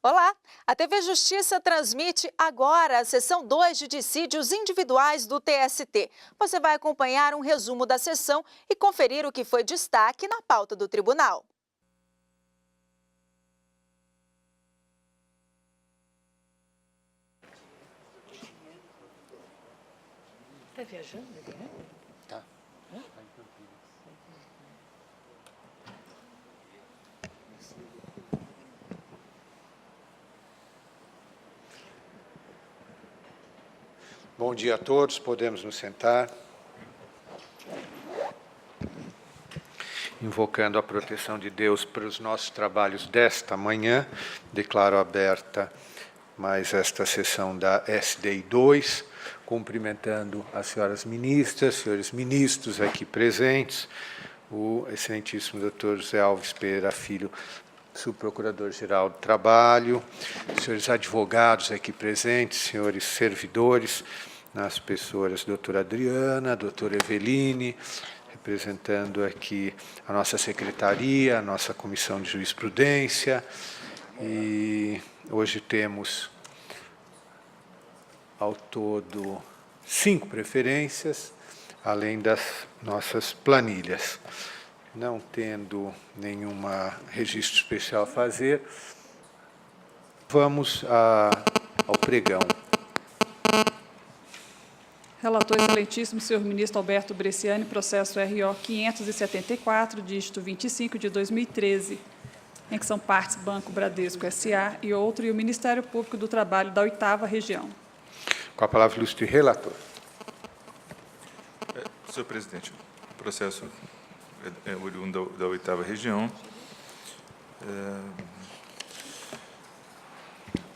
Olá! A TV Justiça transmite agora a sessão 2 de dissídios individuais do TST. Você vai acompanhar um resumo da sessão e conferir o que foi destaque na pauta do tribunal. Tá viajando, né? Tá. Bom dia a todos, podemos nos sentar. Invocando a proteção de Deus para os nossos trabalhos desta manhã, declaro aberta mais esta sessão da SDI 2, cumprimentando as senhoras ministras, senhores ministros aqui presentes, o excelentíssimo Dr. José Alves Pereira Filho, subprocurador-geral do Trabalho, senhores advogados aqui presentes, senhores servidores, nas pessoas doutora Adriana, doutora Eveline, representando aqui a nossa secretaria, a nossa comissão de jurisprudência, e hoje temos ao todo 5 preferências, além das nossas planilhas. Não tendo nenhum registro especial a fazer, vamos ao pregão. Relator excelentíssimo, senhor ministro Alberto Bresciani, processo RO 574, dígito 25 de 2013, em que são partes Banco Bradesco S.A. e outro, e o Ministério Público do Trabalho da 8ª Região. Com a palavra, ilustre relator. Senhor presidente, o processo é oriundo da 8ª Região.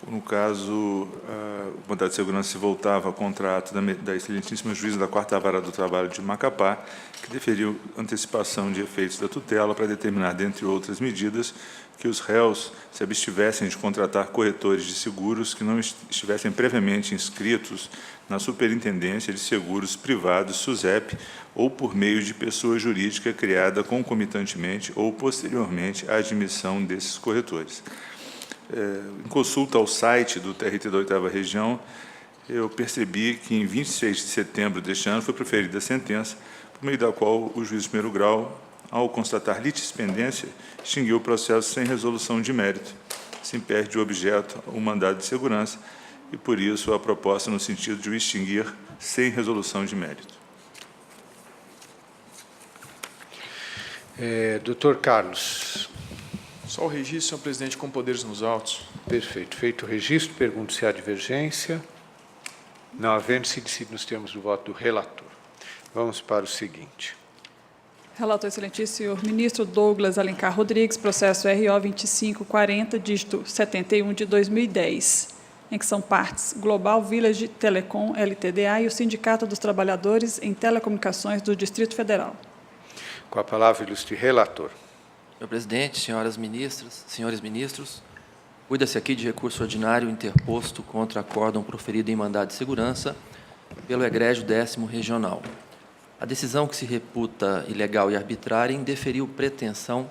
No caso, o mandado de segurança se voltava ao contrato da excelentíssima juíza da 4ª Vara do Trabalho de Macapá, que deferiu antecipação de efeitos da tutela para determinar, dentre outras medidas, que os réus se abstivessem de contratar corretores de seguros que não estivessem previamente inscritos na Superintendência de Seguros Privados, SUSEP, ou por meio de pessoa jurídica criada concomitantemente ou posteriormente à admissão desses corretores. Em consulta ao site do TRT da 8ª Região, eu percebi que em 26 de setembro deste ano foi proferida a sentença, por meio da qual o juiz de primeiro grau, ao constatar litispendência, extinguiu o processo sem resolução de mérito. Se impede o objeto o mandado de segurança e, por isso, a proposta no sentido de o extinguir sem resolução de mérito. Doutor Carlos. Só o registro, senhor presidente, com poderes nos autos. Perfeito. Feito o registro, pergunto se há divergência. Não havendo-se, decide nos termos do voto do relator. Vamos para o seguinte. Relator excelentíssimo, senhor ministro Douglas Alencar Rodrigues, processo RO 2540, dígito 71 de 2010, em que são partes Global Village Telecom LTDA e o Sindicato dos Trabalhadores em Telecomunicações do Distrito Federal. Com a palavra, ilustre relator. Senhor presidente, senhoras ministras, senhores ministros, cuida-se aqui de recurso ordinário interposto contra acórdão proferido em mandado de segurança pelo egrégio 10º Regional. A decisão que se reputa ilegal e arbitrária indeferiu pretensão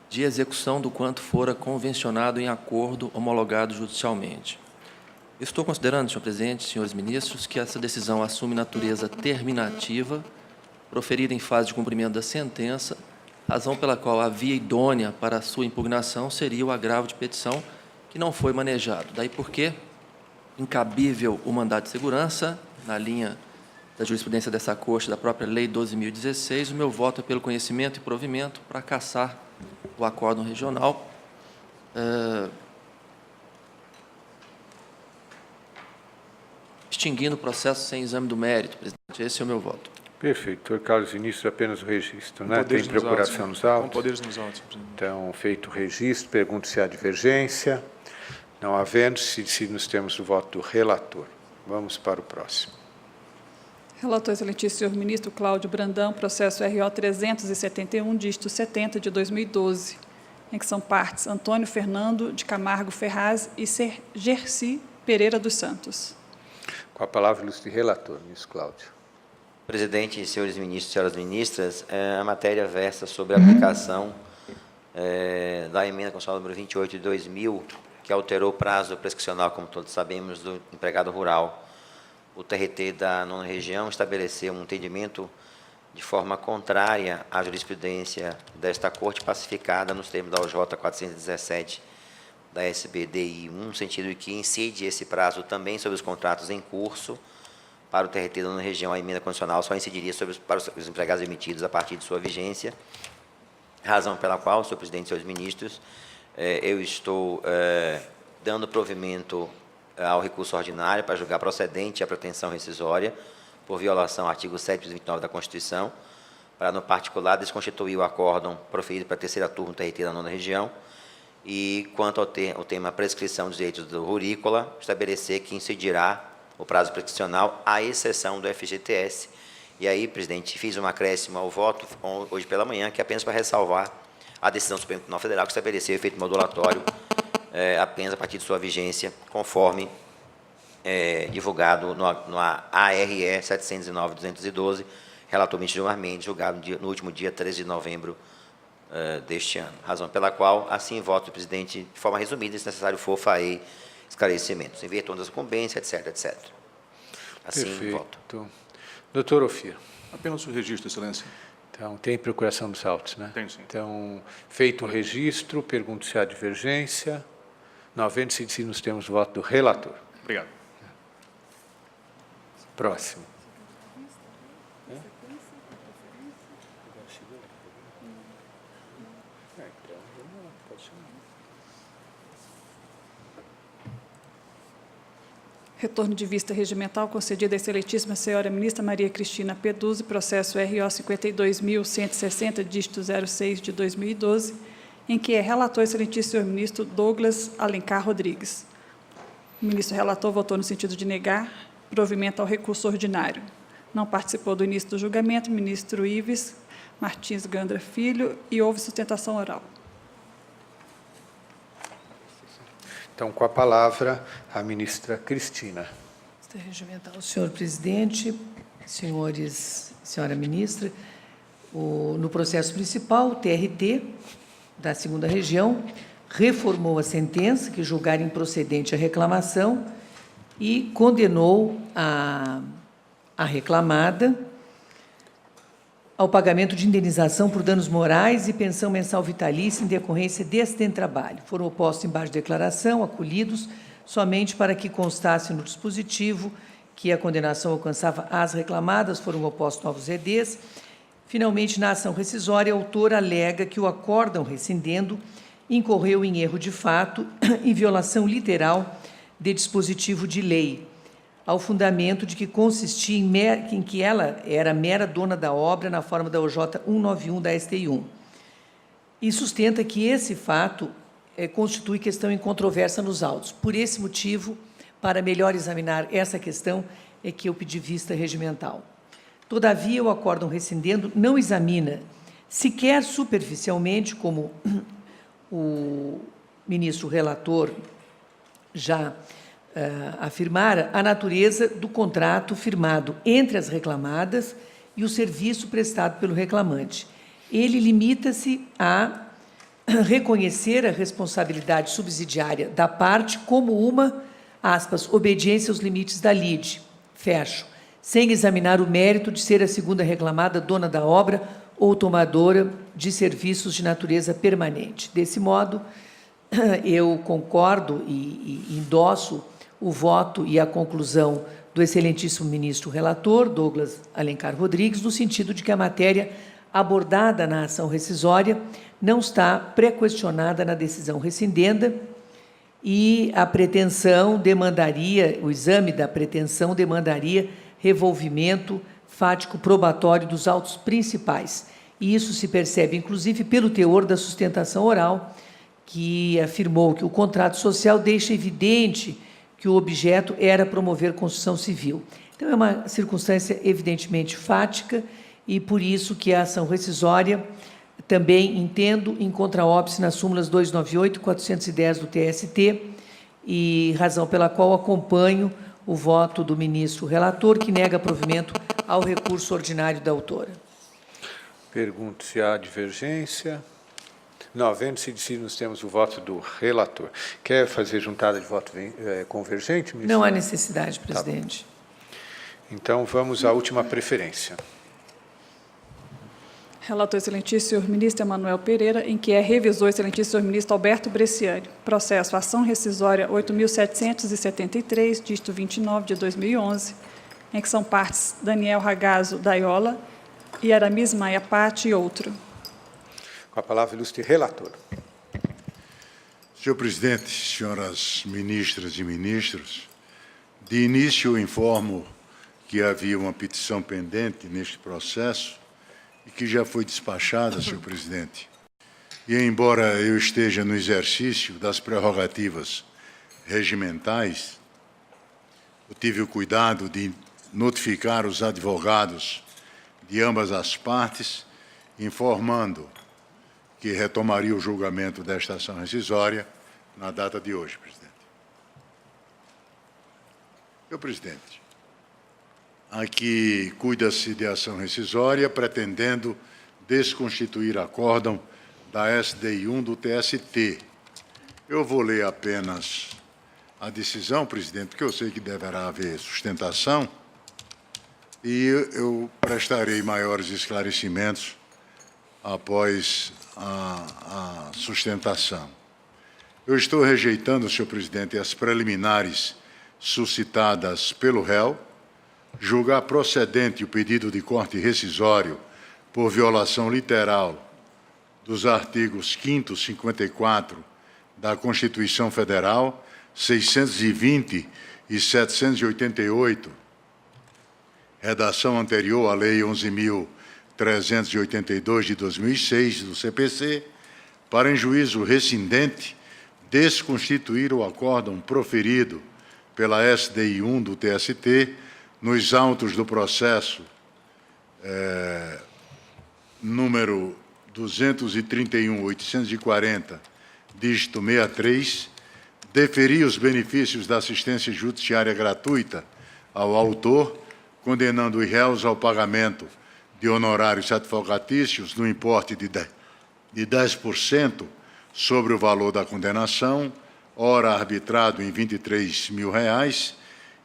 de execução do quanto fora convencionado em acordo homologado judicialmente. Estou considerando, senhor presidente, senhores ministros, que essa decisão assume natureza terminativa, proferida em fase de cumprimento da sentença, razão pela qual a via idônea para a sua impugnação seria o agravo de petição que não foi manejado. Daí porque, incabível o mandado de segurança, na linha da jurisprudência dessa Corte, da própria Lei 12.016, o meu voto é pelo conhecimento e provimento para cassar o acórdão regional. Extinguindo o processo sem exame do mérito, presidente. Esse é o meu voto. Perfeito. Doutor Carlos Vinícius, apenas o registro, né? Poderes Tem nos procuração autos, nos autos? Com poderes nos autos, senhor presidente. Então, feito o registro, pergunto se há divergência. Não havendo-se, decide nos termos do voto do relator. Vamos para o próximo. Relator excelentíssimo, senhor ministro Cláudio Brandão, processo RO 371, dígito 70 de 2012, em que são partes Antônio Fernando de Camargo Ferraz e Gerci Pereira dos Santos. Com a palavra, ilustre relator, ministro Cláudio. Presidente, senhores ministros e senhoras ministras, a matéria versa sobre a aplicação da emenda constitucional número 28 de 2000 que alterou o prazo prescricional, como todos sabemos, do empregado rural. O TRT da 9ª Região estabeleceu um entendimento de forma contrária à jurisprudência desta Corte, pacificada nos termos da OJ 417 da SBDI 1, no sentido de que incide esse prazo também sobre os contratos em curso. Para o TRT da 9ª Região, a emenda condicional só incidiria para os empregados emitidos a partir de sua vigência, razão pela qual, senhor presidente e senhores ministros, eu estou dando provimento ao recurso ordinário para julgar procedente a pretensão rescisória por violação ao artigo 729 da Constituição, para, no particular, desconstituir o acórdão proferido para a 3ª turma do TRT da 9ª Região e, quanto ao tema prescrição dos direitos do rurícola, estabelecer que incidirá o prazo prescricional à exceção do FGTS. E aí, presidente, fiz um acréscimo ao voto hoje pela manhã, que é apenas para ressalvar a decisão do Supremo Tribunal Federal, que estabeleceu efeito modulatório apenas a partir de sua vigência, conforme divulgado no ARE 709-212, relator ministro Gilmar Mendes, julgado no último dia 13 de novembro deste ano. Razão pela qual, assim, voto, presidente, de forma resumida, se necessário for, farei esclarecimentos, em virtude das incumbências, etc, etc. Assim, Perfeito. voto. Doutor Ofir. Apenas o registro, excelência. Então, tem procuração dos autos, né? Tem, sim. Então, feito o registro, pergunto se há divergência. Não havendo-se, nos temos voto do relator. Obrigado. Próximo. Retorno de vista regimental concedido à excelentíssima senhora ministra Maria Cristina Peduzzi, processo RO 52.160, dígito 06 de 2012, em que é relator o excelentíssimo senhor ministro Douglas Alencar Rodrigues. O ministro relator votou no sentido de negar provimento ao recurso ordinário. Não participou do início do julgamento o ministro Ives Martins Gandra Filho e houve sustentação oral. Então, com a palavra, a ministra Cristina. Regimental. Senhor presidente, senhora ministra, no processo principal, o TRT da 2ª Região reformou a sentença que julgara improcedente a reclamação e condenou a reclamada ao pagamento de indenização por danos morais e pensão mensal vitalícia em decorrência de acidente de trabalho. Foram opostos embaixo de declaração, acolhidos, somente para que constasse no dispositivo que a condenação alcançava as reclamadas, foram opostos novos EDs. Finalmente, na ação rescisória, a autora alega que o acórdão rescindendo incorreu em erro de fato e violação literal de dispositivo de lei, ao fundamento de que consistia em que ela era mera dona da obra na forma da OJ 191 da STI1. E sustenta que esse fato constitui questão em controvérsia nos autos. Por esse motivo, para melhor examinar essa questão, é que eu pedi vista regimental. Todavia, o acórdão rescindendo não examina, sequer superficialmente, como o ministro relator já afirmara, a natureza do contrato firmado entre as reclamadas e o serviço prestado pelo reclamante. Ele limita-se a reconhecer a responsabilidade subsidiária da parte como uma, aspas, obediência aos limites da lide, fecho, sem examinar o mérito de ser a segunda reclamada dona da obra ou tomadora de serviços de natureza permanente. Desse modo, eu concordo e endosso o voto e a conclusão do excelentíssimo ministro relator, Douglas Alencar Rodrigues, no sentido de que a matéria abordada na ação rescisória não está pré-questionada na decisão rescindenda e a pretensão demandaria, o exame da pretensão demandaria revolvimento fático probatório dos autos principais. E isso se percebe, inclusive, pelo teor da sustentação oral, que afirmou que o contrato social deixa evidente que o objeto era promover construção civil. Então, é uma circunstância evidentemente fática e, por isso, que a ação rescisória também entendo em contraóbice nas súmulas 298 e 410 do TST, e razão pela qual acompanho o voto do ministro relator, que nega provimento ao recurso ordinário da autora. Pergunto se há divergência. Não havendo se decidido, nós temos o voto do relator. Quer fazer juntada de voto convergente, ministro? Não há necessidade, presidente. Então, vamos à última preferência. Relator, excelentíssimo senhor ministro Emanuel Pereira, em que é revisor, excelentíssimo senhor ministro Alberto Bresciani. Processo ação rescisória 8.773, dígito 29 de 2011, em que são partes Daniel Ragazzo Daiola e Aramis Maia Patti e outro. Com a palavra, ilustre relator. Senhor presidente, senhoras ministras e ministros, de início eu informo que havia uma petição pendente neste processo e que já foi despachada, senhor presidente. E, embora eu esteja no exercício das prerrogativas regimentais, eu tive o cuidado de notificar os advogados de ambas as partes, informando que retomaria o julgamento desta ação rescisória na data de hoje, presidente. Senhor presidente, aqui cuida-se de ação rescisória, pretendendo desconstituir acórdão da SDI 1 do TST. Eu vou ler apenas a decisão, presidente, porque eu sei que deverá haver sustentação, e eu prestarei maiores esclarecimentos após a sustentação. Eu estou rejeitando, senhor presidente, as preliminares suscitadas pelo réu, julgar procedente o pedido de corte rescisório por violação literal dos artigos 5º, 54 da Constituição Federal, 620 e 788, redação anterior à Lei 11.382 de 2006 do CPC, para em juízo rescindente desconstituir o acórdão proferido pela SDI 1 do TST nos autos do processo número 231.840, dígito 63, deferir os benefícios da assistência judiciária gratuita ao autor, condenando os réus ao pagamento de honorários advocatícios no importe de 10% sobre o valor da condenação, ora arbitrado em R$23 mil,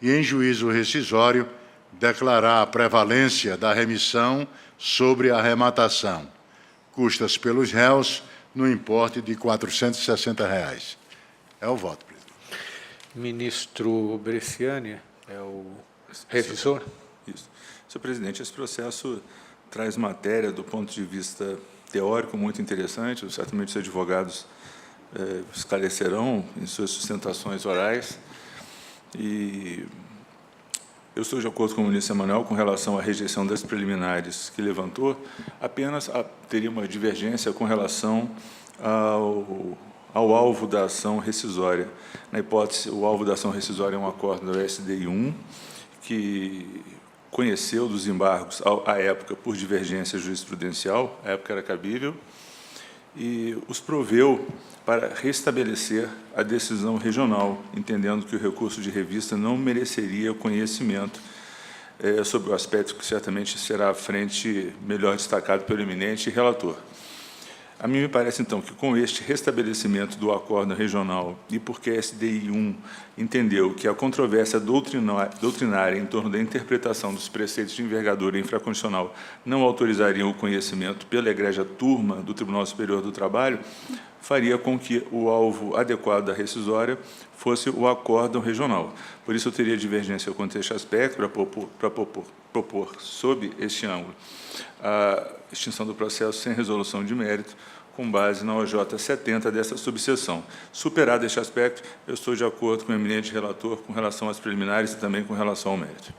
e, em juízo rescisório, declarar a prevalência da remissão sobre a arrematação, custas pelos réus, no importe de R$460. É o voto, presidente. Ministro Bresciani, é o revisor? Isso. Senhor presidente, esse processo traz matéria do ponto de vista teórico muito interessante, certamente os advogados esclarecerão em suas sustentações orais, e eu estou de acordo com o ministro Emanuel com relação à rejeição das preliminares que levantou, apenas teria uma divergência com relação ao alvo da ação rescisória. Na hipótese, o alvo da ação rescisória é um acordo da SDI 1, que conheceu dos embargos, à época, por divergência jurisprudencial, à época era cabível, e os proveu para restabelecer a decisão regional, entendendo que o recurso de revista não mereceria conhecimento sobre o aspecto que certamente será à frente melhor destacado pelo eminente relator. A mim me parece, então, que com este restabelecimento do acordo regional e porque a SDI 1 entendeu que a controvérsia doutrinária em torno da interpretação dos preceitos de envergadura infraconstitucional não autorizariam o conhecimento pela egrégia turma do Tribunal Superior do Trabalho, faria com que o alvo adequado da rescisória fosse o acórdão regional. Por isso, eu teria divergência quanto a este aspecto, para propor, sob este ângulo, a extinção do processo sem resolução de mérito, com base na OJ 70 dessa subseção. Superado este aspecto, eu estou de acordo com o eminente relator com relação às preliminares e também com relação ao mérito.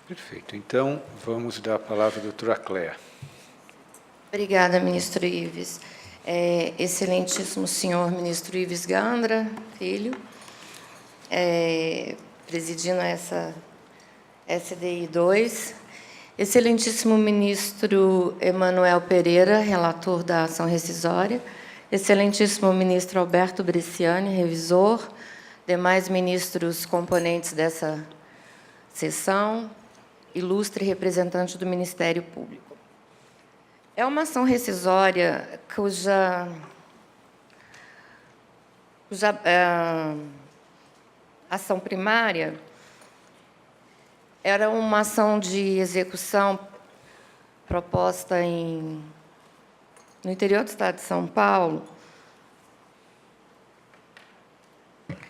Perfeito. Então, vamos dar a palavra à doutora Cléa. Obrigada, ministro Ives. Excelentíssimo senhor ministro Ives Gandra, filho, presidindo essa SDI 2, excelentíssimo ministro Emanuel Pereira, relator da ação rescisória, excelentíssimo ministro Alberto Bresciani, revisor, demais ministros componentes dessa sessão, ilustre representante do Ministério Público. É uma ação rescisória cuja ação primária era uma ação de execução proposta no interior do estado de São Paulo,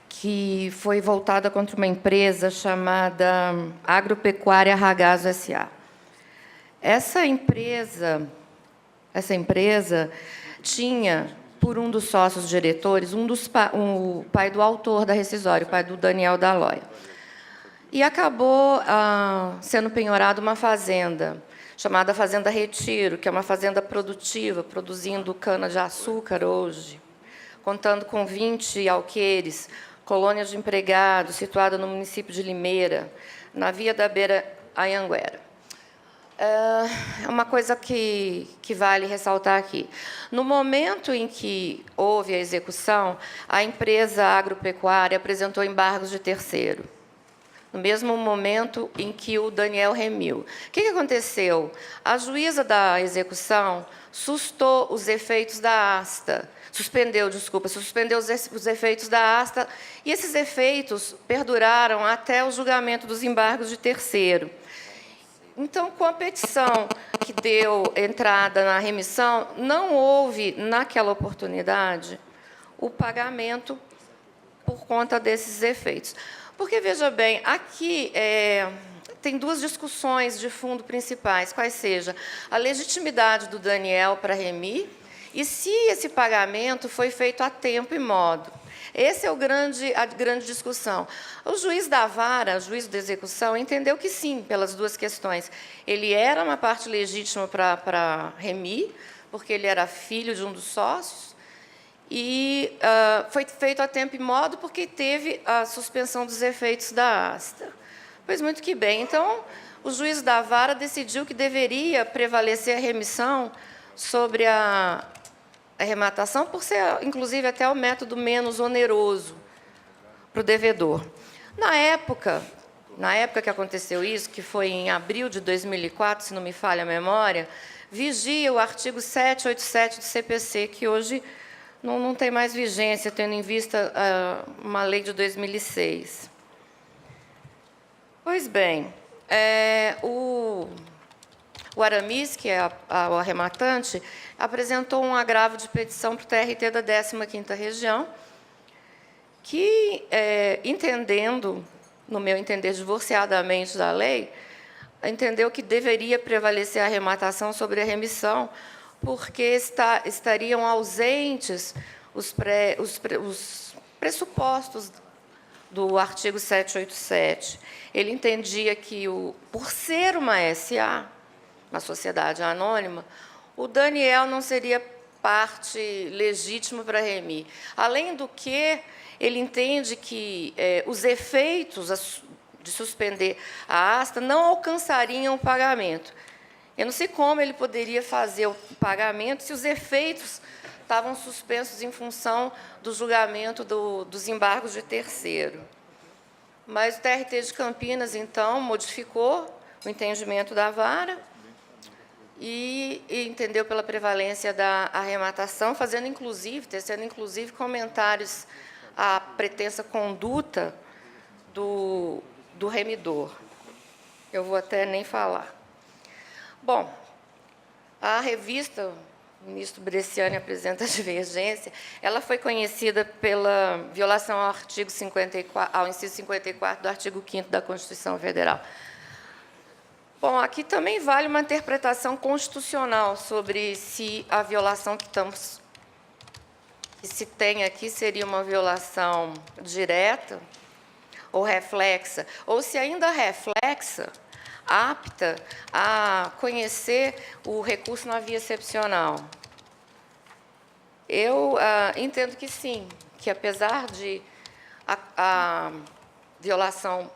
que foi voltada contra uma empresa chamada Agropecuária Ragazzo S.A. Essa empresa tinha, por um dos sócios diretores, o pai do autor da rescisória, o pai do Daniel Dalloia. E acabou sendo penhorada uma fazenda, chamada Fazenda Retiro, que é uma fazenda produtiva, produzindo cana-de-açúcar hoje, contando com 20 alqueires, colônia de empregados, situada no município de Limeira, na Via da Beira Anhanguera. É uma coisa que vale ressaltar aqui. No momento em que houve a execução, a empresa agropecuária apresentou embargos de terceiro, no mesmo momento em que o Daniel remiu. O que aconteceu? A juíza da execução suspendeu os efeitos da asta, suspendeu os efeitos da asta, e esses efeitos perduraram até o julgamento dos embargos de terceiro. Então, com a petição que deu entrada na remissão, não houve, naquela oportunidade, o pagamento por conta desses efeitos. Porque, veja bem, aqui tem duas discussões de fundo principais, quais seja a legitimidade do Daniel para remir e se esse pagamento foi feito a tempo e modo. Essa é a grande discussão. O juiz da vara, o juiz da execução, entendeu que sim, pelas duas questões. Ele era uma parte legítima para remir, porque ele era filho de um dos sócios, e foi feito a tempo e modo porque teve a suspensão dos efeitos da asta. Pois muito que bem. Então, o juiz da vara decidiu que deveria prevalecer a remissão sobre a arrematação, por ser, inclusive, até o método menos oneroso para o devedor. Na época que aconteceu isso, que foi em abril de 2004, se não me falha a memória, vigia o artigo 787 do CPC, que hoje não tem mais vigência, tendo em vista uma lei de 2006. Pois bem, o Aramis, que é o arrematante, apresentou um agravo de petição para o TRT da 15ª Região, que, entendendo, no meu entender, divorciadamente da lei, entendeu que deveria prevalecer a arrematação sobre a remissão, porque estariam ausentes os pressupostos do artigo 787. Ele entendia que, por ser uma SA, uma sociedade anônima, o Daniel não seria parte legítima para remir. Além do que, ele entende que os efeitos de suspender a asta não alcançariam o pagamento. Eu não sei como ele poderia fazer o pagamento se os efeitos estavam suspensos em função do julgamento dos embargos de terceiro. Mas o TRT de Campinas, então, modificou o entendimento da vara e entendeu pela prevalência da arrematação, tecendo inclusive comentários à pretensa conduta do remidor. Eu vou até nem falar. Bom, a revista, o ministro Bresciani apresenta a divergência, ela foi conhecida pela violação ao artigo 54, ao inciso 54 do artigo 5º da Constituição Federal. Bom, aqui também vale uma interpretação constitucional sobre se a violação que se tem aqui seria uma violação direta ou reflexa, ou se ainda reflexa, apta a conhecer o recurso na via excepcional. Eu entendo que sim, que apesar de a violação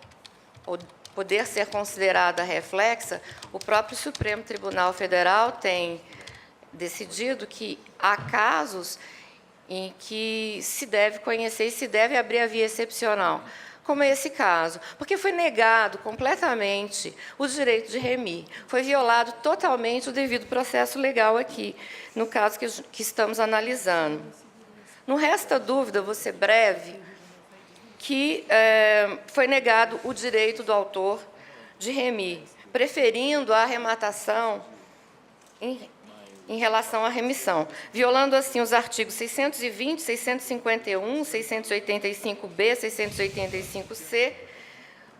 poder ser considerada reflexa, o próprio Supremo Tribunal Federal tem decidido que há casos em que se deve conhecer e se deve abrir a via excepcional, como é esse caso, porque foi negado completamente o direito de remir, foi violado totalmente o devido processo legal aqui, no caso que estamos analisando. Não resta dúvida, vou ser breve, que foi negado o direito do autor de remir, preferindo a arrematação em relação à remissão, violando, assim, os artigos 620, 651, 685-B, 685-C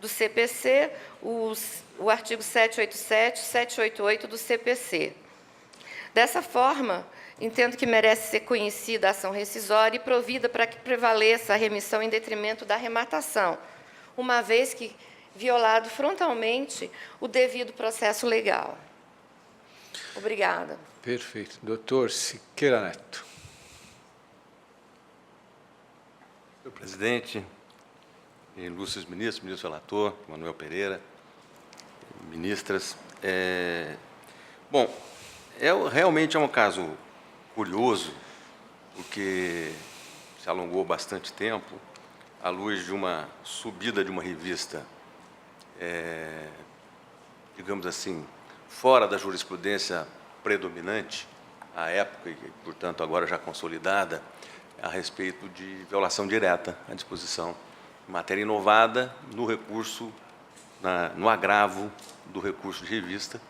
do CPC, o artigo 787, 788 do CPC. Dessa forma, entendo que merece ser conhecida a ação rescisória e provida para que prevaleça a remissão em detrimento da arrematação, uma vez que violado frontalmente o devido processo legal. Obrigada. Perfeito. Doutor Siqueira Neto. Senhor presidente, ilustres ministros, ministro relator, Manuel Pereira, ministras. Bom, realmente é um caso curioso, porque se alongou bastante tempo, à luz de uma subida de uma revista, digamos assim, fora da jurisprudência predominante, à época, e, portanto, agora já consolidada, a respeito de violação direta à disposição, matéria inovada no recurso, no agravo do recurso de revista.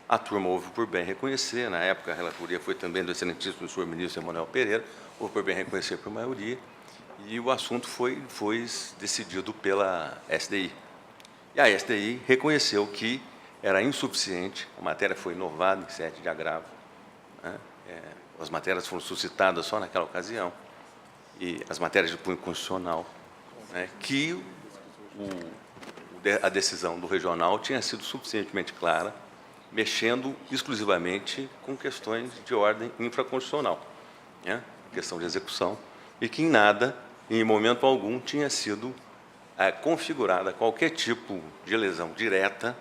A turma houve por bem reconhecer, na época a relatoria foi também do excelentíssimo senhor ministro Emanuel Pereira, houve por bem reconhecer por maioria, e o assunto foi decidido pela SDI. E a SDI reconheceu que era insuficiente, a matéria foi inovada em sede de agravo, né? As matérias foram suscitadas só naquela ocasião, e as matérias de cunho constitucional, né, que a decisão do regional tinha sido suficientemente clara, mexendo exclusivamente com questões de ordem infraconstitucional, né, questão de execução, e que em nada, em momento algum, tinha sido configurada qualquer tipo de lesão direta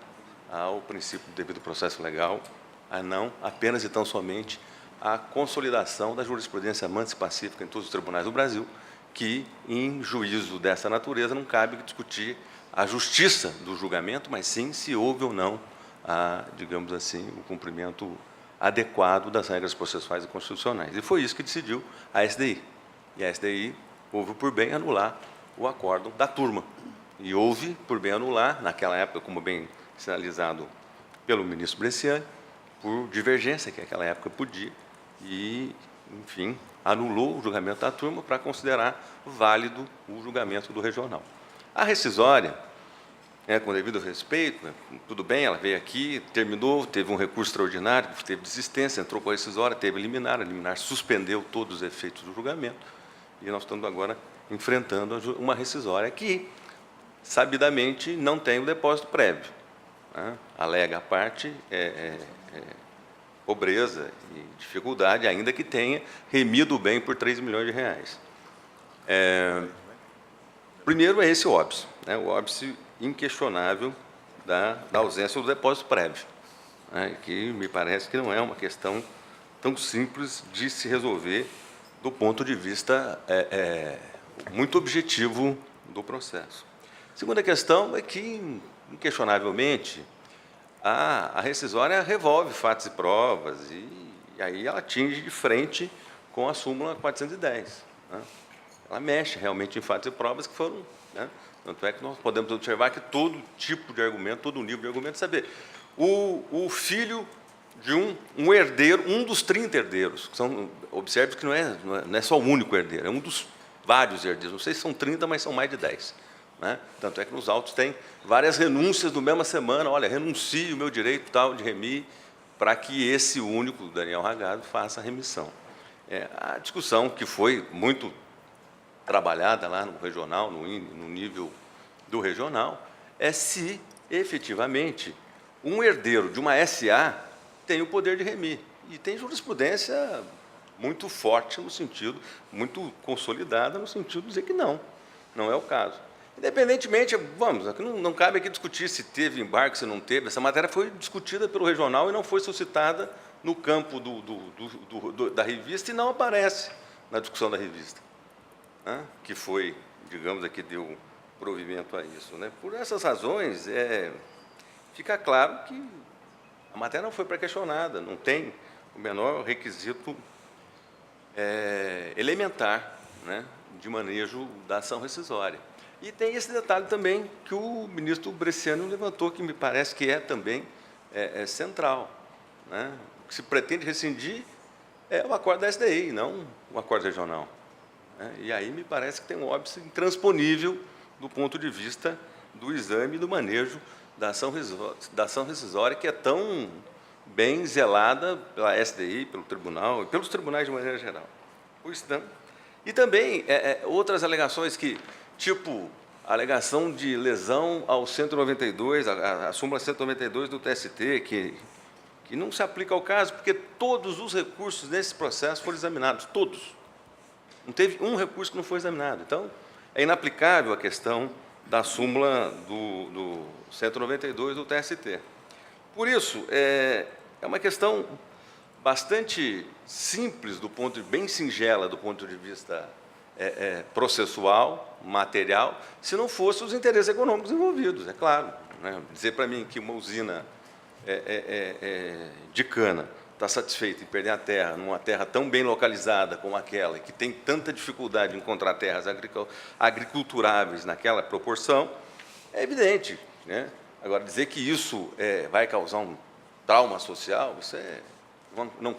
ao princípio do devido processo legal, a não apenas e tão somente a consolidação da jurisprudência mantis pacífica em todos os tribunais do Brasil, que, em juízo dessa natureza, não cabe discutir a justiça do julgamento, mas sim se houve ou não, digamos assim, o cumprimento adequado das regras processuais e constitucionais. E foi isso que decidiu a SDI. E a SDI houve por bem anular o acórdão da turma. E houve por bem anular, naquela época, como bem sinalizado pelo ministro Bresciani, por divergência, que naquela época podia, e, enfim, anulou o julgamento da turma para considerar válido o julgamento do regional. A rescisória, com devido respeito, tudo bem, ela veio aqui, terminou, teve um recurso extraordinário, teve desistência, entrou com a rescisória, teve a liminar suspendeu todos os efeitos do julgamento, e nós estamos agora enfrentando uma rescisória que, sabidamente, não tem o depósito prévio, né? Alega a parte pobreza e dificuldade, ainda que tenha remido o bem por 3 milhões de reais. Primeiro é esse óbice, né? O óbice inquestionável da ausência do depósito prévio, né? Que me parece que não é uma questão tão simples de se resolver do ponto de vista muito objetivo do processo. Segunda questão é que, inquestionavelmente, a rescisória revolve fatos e provas, e aí ela atinge de frente com a súmula 410. Né? Ela mexe realmente em fatos e provas que foram... Né? Tanto é que nós podemos observar que todo tipo de argumento, todo nível de argumento, saber, o filho de um herdeiro, um dos 30 herdeiros, observe que não é só o único herdeiro, é um dos vários herdeiros, não sei se são 30, mas são mais de 10. Né? Tanto é que nos autos tem várias renúncias na mesma semana, olha, renuncio o meu direito tal de remir, para que esse único, Daniel Ragado, faça a remissão. A discussão que foi muito trabalhada lá no regional, no nível do regional, é se, efetivamente, um herdeiro de uma SA tem o poder de remir. E tem jurisprudência muito forte no sentido, muito consolidada no sentido de dizer que não é o caso. Independentemente, não cabe aqui discutir se teve embarque, se não teve. Essa matéria foi discutida pelo regional e não foi suscitada no campo da revista e não aparece na discussão da revista, né? Que foi, digamos, aqui deu provimento a isso, né? Por essas razões, fica claro que a matéria não foi pré-questionada, não tem o menor requisito elementar né, de manejo da ação rescisória. E tem esse detalhe também que o ministro Bresciano levantou, que me parece que é também central, né? O que se pretende rescindir é o acordo da SDI, não o acordo regional, né? E aí me parece que tem um óbice intransponível do ponto de vista do exame e do manejo da ação rescisória, que é tão bem zelada pela SDI, pelo tribunal e pelos tribunais de maneira geral. Pois não. E também outras alegações que, tipo, a alegação de lesão ao 192, a súmula 192 do TST, que não se aplica ao caso, porque todos os recursos nesse processo foram examinados, todos. Não teve um recurso que não foi examinado. Então, é inaplicável a questão da súmula do 192 do TST. Por isso, é uma questão bastante simples, bem singela do ponto de vista processual, material, se não fossem os interesses econômicos envolvidos, é claro, né? Dizer para mim que uma usina de cana está satisfeita em perder a terra, numa terra tão bem localizada como aquela, que tem tanta dificuldade de encontrar terras agriculturáveis naquela proporção, é evidente, né? Agora, dizer que isso vai causar um trauma social, isso não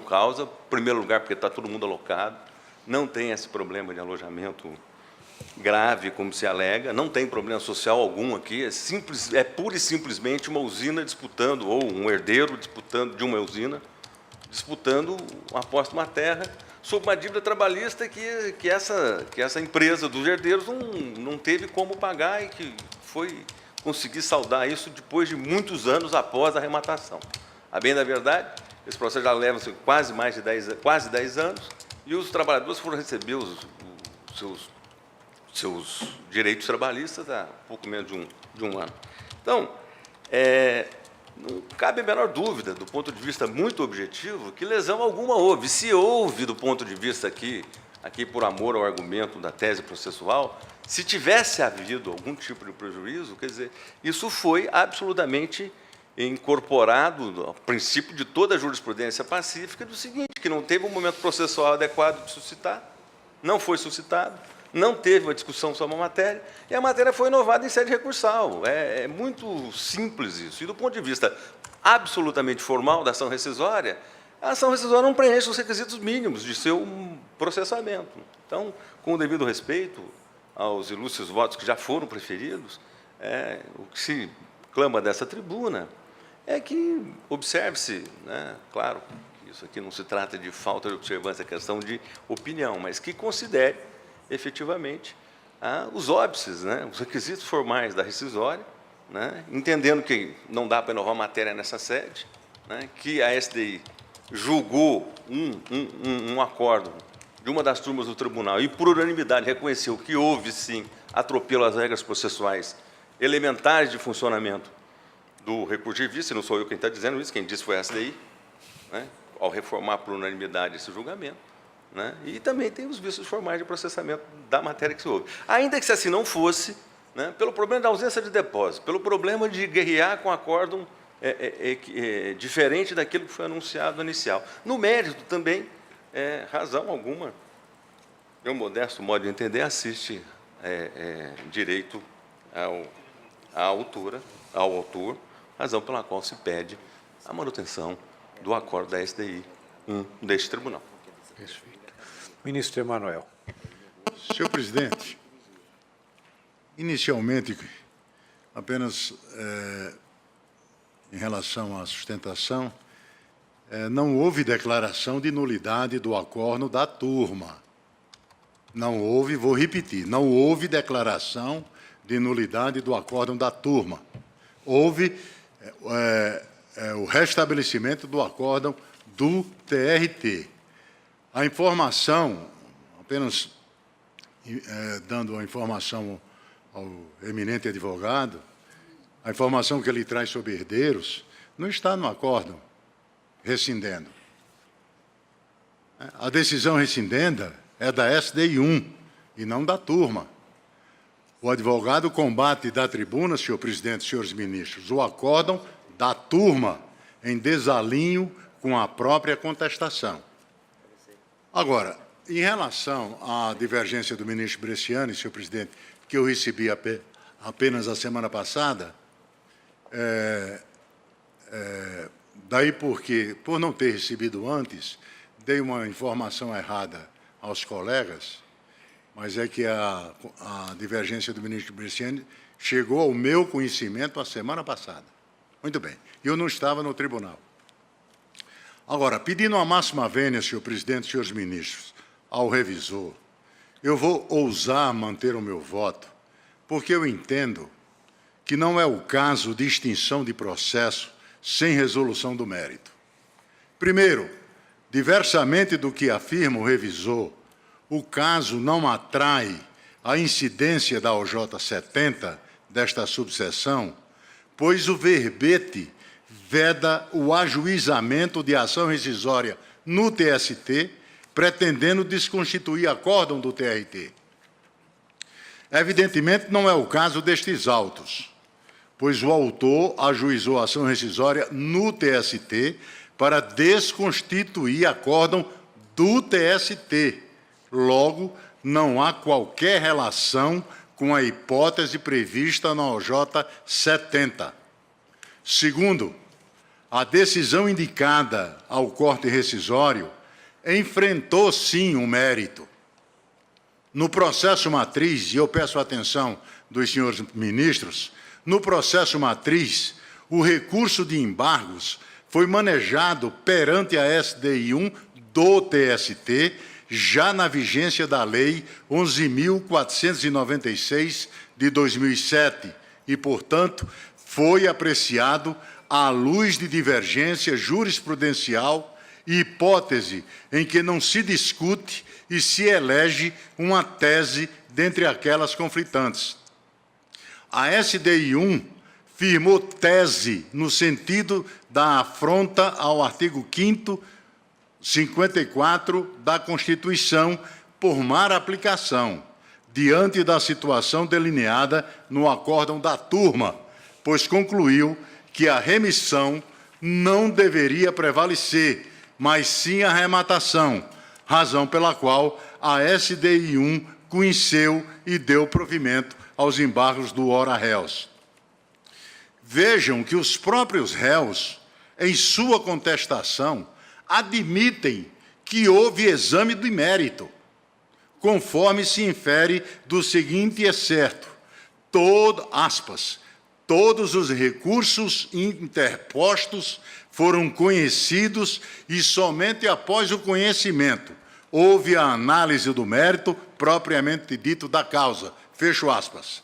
causa, em primeiro lugar, porque está todo mundo alocado, não tem esse problema de alojamento grave, como se alega, não tem problema social algum aqui, é pura e simplesmente uma usina disputando, ou um herdeiro disputando de uma usina, disputando uma posse de uma terra sob uma dívida trabalhista que essa empresa dos herdeiros não teve como pagar e que foi conseguir saldar isso depois de muitos anos após a arrematação. A bem da verdade, esse processo já leva quase 10 anos, e os trabalhadores foram receber os seus direitos trabalhistas há pouco menos de um ano. Então, não cabe a menor dúvida, do ponto de vista muito objetivo, que lesão alguma houve. Se houve, do ponto de vista aqui por amor ao argumento da tese processual, se tivesse havido algum tipo de prejuízo, quer dizer, isso foi absolutamente incorporado ao princípio de toda a jurisprudência pacífica do seguinte, que não teve um momento processual adequado de suscitar, não foi suscitado, não teve uma discussão sobre a matéria, e a matéria foi inovada em sede recursal. É muito simples isso. E, do ponto de vista absolutamente formal da ação rescisória, a ação rescisória não preenche os requisitos mínimos de seu processamento. Então, com o devido respeito aos ilustres votos que já foram preferidos, o que se clama dessa tribuna é que observe-se, né, claro, isso aqui não se trata de falta de observância, é questão de opinião, mas que considere efetivamente os óbices, né, os requisitos formais da rescisória, né, entendendo que não dá para inovar matéria nessa sede, né, que a SDI julgou um acordo de uma das turmas do tribunal e, por unanimidade, reconheceu que houve, sim, atropelo às regras processuais elementares de funcionamento do recurso de vício, não sou eu quem está dizendo isso, quem disse foi a SDI, né, ao reformar por unanimidade esse julgamento, né, e também tem os vícios formais de processamento da matéria que se houve. Ainda que se assim não fosse, né, pelo problema da ausência de depósito, pelo problema de guerrear com acórdão diferente daquilo que foi anunciado inicial. No mérito também, razão alguma, meu modesto modo de entender, assiste direito ao autor, razão pela qual se pede a manutenção do acordo da SDI deste tribunal. Perfeito. Ministro Emanuel. Senhor presidente, inicialmente, apenas em relação à sustentação, não houve declaração de nulidade do acórdão da turma. Não houve, vou repetir, não houve declaração de nulidade do acórdão da turma. Houve o restabelecimento do acórdão do TRT. A informação, apenas dando a informação ao eminente advogado, a informação que ele traz sobre herdeiros não está no acórdão rescindendo. A decisão rescindenda é da SDI 1 e não da turma. O advogado combate da tribuna, senhor presidente, senhores ministros, o acórdão da turma em desalinho com a própria contestação. Agora, em relação à divergência do ministro Bresciani, senhor presidente, que eu recebi apenas a semana passada, daí porque, por não ter recebido antes, dei uma informação errada aos colegas, mas é que a divergência do ministro Bresciani chegou ao meu conhecimento a semana passada. Muito bem. Eu não estava no tribunal. Agora, pedindo a máxima vênia, senhor presidente, senhores ministros, ao revisor, eu vou ousar manter o meu voto, porque eu entendo que não é o caso de extinção de processo sem resolução do mérito. Primeiro, diversamente do que afirma o revisor, o caso não atrai a incidência da OJ 70 desta subseção, pois o verbete veda o ajuizamento de ação rescisória no TST, pretendendo desconstituir acórdão do TRT. Evidentemente, não é o caso destes autos, pois o autor ajuizou a ação rescisória no TST para desconstituir acórdão do TST. Logo, não há qualquer relação com a hipótese prevista na OJ 70. Segundo, a decisão indicada ao corte rescisório enfrentou, sim, o mérito. No processo matriz, e eu peço a atenção dos senhores ministros, no processo matriz, o recurso de embargos foi manejado perante a SDI 1 do TST, já na vigência da Lei 11.496 de 2007 e, portanto, foi apreciado à luz de divergência jurisprudencial e hipótese em que não se discute e se elege uma tese dentre aquelas conflitantes. A SDI 1 firmou tese no sentido da afronta ao artigo 5º 54 da Constituição por má aplicação, diante da situação delineada no acórdão da turma, pois concluiu que a remissão não deveria prevalecer, mas sim a arrematação, razão pela qual a SDI 1 conheceu e deu provimento aos embargos do ora réus. Vejam que os próprios réus, em sua contestação, admitem que houve exame de mérito, conforme se infere do seguinte excerto, todos os recursos interpostos foram conhecidos e somente após o conhecimento houve a análise do mérito propriamente dito da causa. Fecho aspas.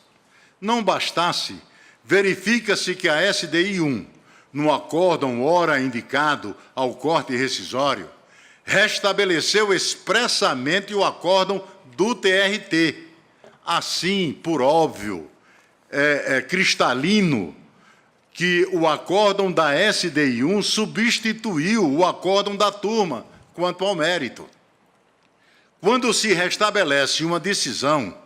Não bastasse, verifica-se que a SDI 1, no acórdão ora indicado ao corte rescisório, restabeleceu expressamente o acórdão do TRT. Assim, por óbvio, cristalino, que o acórdão da SDI 1 substituiu o acórdão da turma quanto ao mérito. Quando se restabelece uma decisão,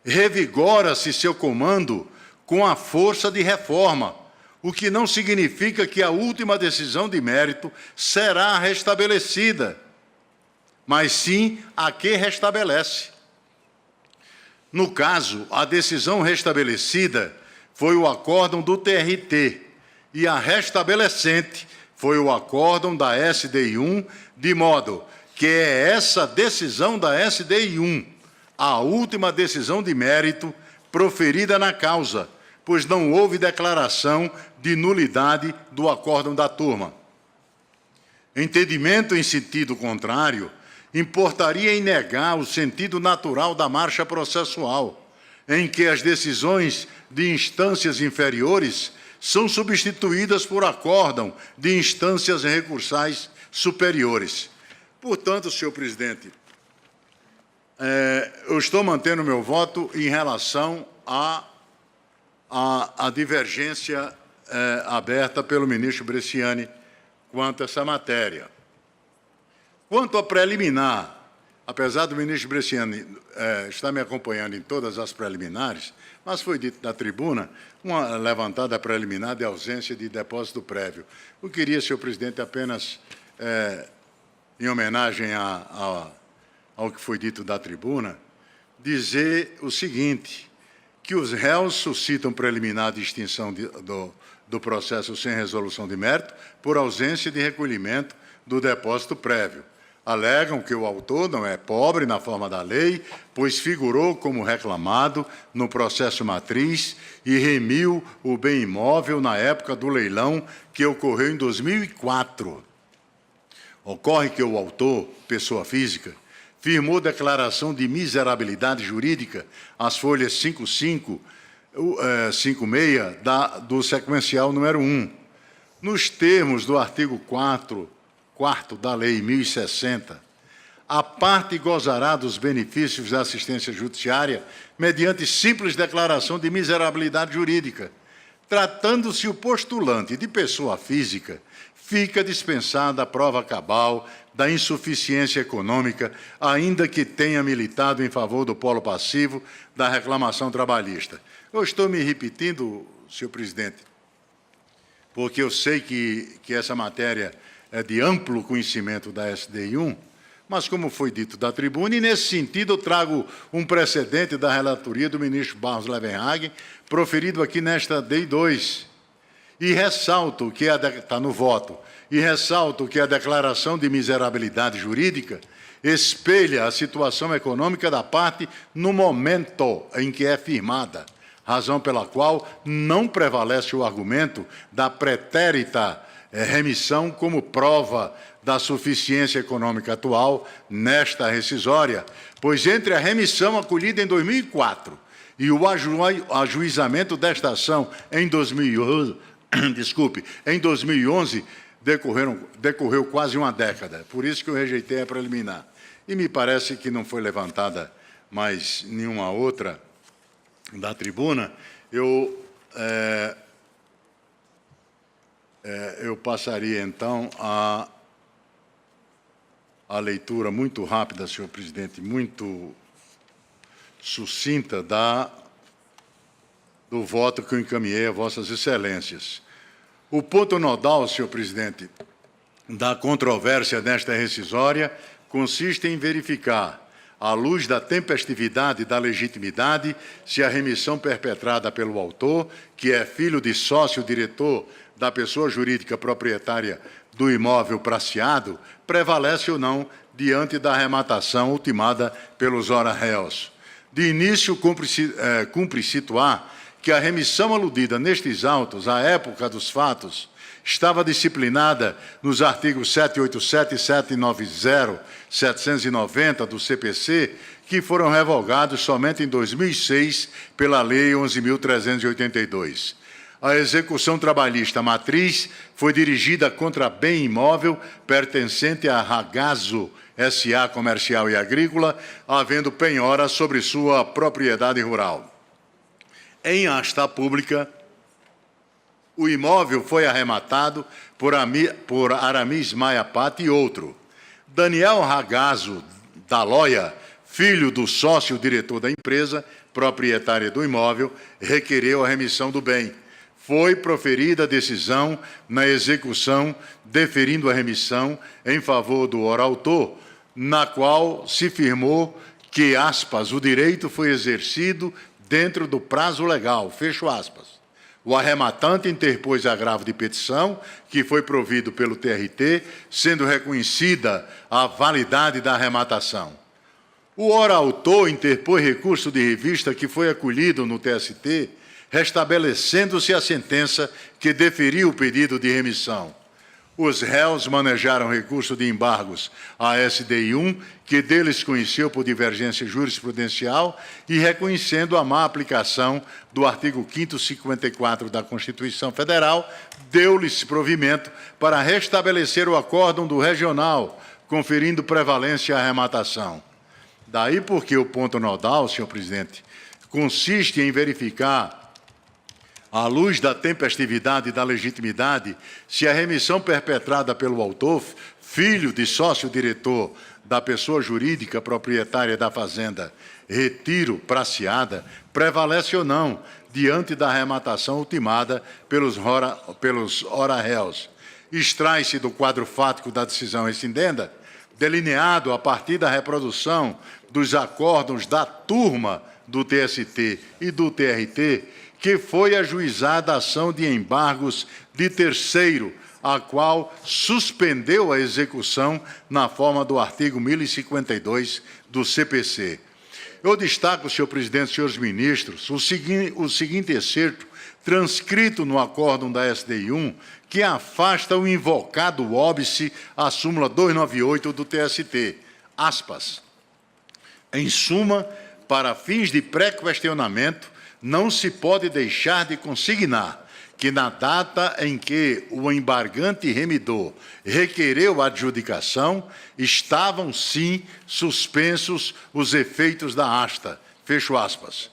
revigora-se seu comando com a força de reforma, o que não significa que a última decisão de mérito será restabelecida, mas sim a que restabelece. No caso, a decisão restabelecida foi o acórdão do TRT e a restabelecente foi o acórdão da SDI 1, de modo que é essa decisão da SDI 1 a última decisão de mérito proferida na causa, pois não houve declaração de nulidade do acórdão da turma. Entendimento em sentido contrário importaria em negar o sentido natural da marcha processual, em que as decisões de instâncias inferiores são substituídas por acórdão de instâncias recursais superiores. Portanto, senhor presidente, eu estou mantendo meu voto em relação à divergência aberta pelo ministro Bresciani quanto a essa matéria. Quanto à preliminar, apesar do ministro Bresciani estar me acompanhando em todas as preliminares, mas foi dito na tribuna uma levantada preliminar de ausência de depósito prévio. Eu queria, senhor presidente, apenas, em homenagem ao que foi dito da tribuna, dizer o seguinte, que os réus suscitam preliminar de extinção do processo sem resolução de mérito por ausência de recolhimento do depósito prévio. Alegam que o autor não é pobre na forma da lei, pois figurou como reclamado no processo matriz e remiu o bem imóvel na época do leilão que ocorreu em 2004. Ocorre que o autor, pessoa física, firmou declaração de miserabilidade jurídica às folhas 55, 56 do sequencial número 1. Nos termos do artigo 4º da Lei 1060, a parte gozará dos benefícios da assistência judiciária mediante simples declaração de miserabilidade jurídica. Tratando-se o postulante de pessoa física, fica dispensada a prova cabal da insuficiência econômica, ainda que tenha militado em favor do polo passivo da reclamação trabalhista. Eu estou me repetindo, senhor presidente, porque eu sei que essa matéria é de amplo conhecimento da SDI1, mas, como foi dito da tribuna, e nesse sentido eu trago um precedente da relatoria do ministro Barros Levenhagen, proferido aqui nesta DI2, e ressalto que está no voto, e ressalto que a declaração de miserabilidade jurídica espelha a situação econômica da parte no momento em que é firmada, razão pela qual não prevalece o argumento da pretérita remissão como prova da suficiência econômica atual nesta rescisória, pois entre a remissão acolhida em 2004 e o ajuizamento desta ação em 2011, em 2011, decorreu quase uma década. Por isso que eu rejeitei a preliminar. E me parece que não foi levantada mais nenhuma outra da tribuna. Eu passaria, então, a leitura muito rápida, senhor presidente, muito sucinta do voto que eu encaminhei a vossas excelências. O ponto nodal, senhor presidente, da controvérsia nesta rescisória consiste em verificar, à luz da tempestividade e da legitimidade, se a remissão perpetrada pelo autor, que é filho de sócio-diretor da pessoa jurídica proprietária do imóvel praceado, prevalece ou não diante da arrematação ultimada pelos ora réus. De início, cumpre situar que a remissão aludida nestes autos, à época dos fatos, estava disciplinada nos artigos 787 e 790, 790 do CPC, que foram revogados somente em 2006 pela Lei 11.382. A execução trabalhista matriz foi dirigida contra bem imóvel pertencente a Ragazzo S.A. Comercial e Agrícola, havendo penhora sobre sua propriedade rural. Em asta pública, o imóvel foi arrematado por Aramis Maia Patti e outro. Daniel Ragazzo da Loia, filho do sócio-diretor da empresa, proprietária do imóvel, requereu a remissão do bem. Foi proferida a decisão na execução, deferindo a remissão em favor do ora-autor, na qual se firmou que, aspas, o direito foi exercido dentro do prazo legal, fecho aspas. O arrematante interpôs agravo de petição, que foi provido pelo TRT, sendo reconhecida a validade da arrematação. O ora-autor interpôs recurso de revista que foi acolhido no TST, restabelecendo-se a sentença que deferiu o pedido de remissão. Os réus manejaram recurso de embargos à SDI1, que deles conheceu por divergência jurisprudencial, e reconhecendo a má aplicação do artigo 5º 54 da Constituição Federal, deu-lhes provimento para restabelecer o acórdão do regional, conferindo prevalência à arrematação. Daí porque o ponto nodal, senhor presidente, consiste em verificar, à luz da tempestividade e da legitimidade, se a remissão perpetrada pelo autor, filho de sócio-diretor da pessoa jurídica proprietária da fazenda Retiro Praceada, prevalece ou não diante da arrematação ultimada pelos ora réus. Extrai-se do quadro fático da decisão rescindenda delineado a partir da reprodução dos acórdãos da turma do TST e do TRT, que foi ajuizada a ação de embargos de terceiro, a qual suspendeu a execução na forma do artigo 1052 do CPC. Eu destaco, senhor presidente, senhores ministros, o seguinte excerto transcrito no acórdão da SDI1, que afasta o invocado óbice à súmula 298 do TST. Aspas. Em suma, para fins de pré-questionamento, não se pode deixar de consignar que na data em que o embargante remidor requereu a adjudicação, estavam, sim, suspensos os efeitos da asta. Fecho aspas.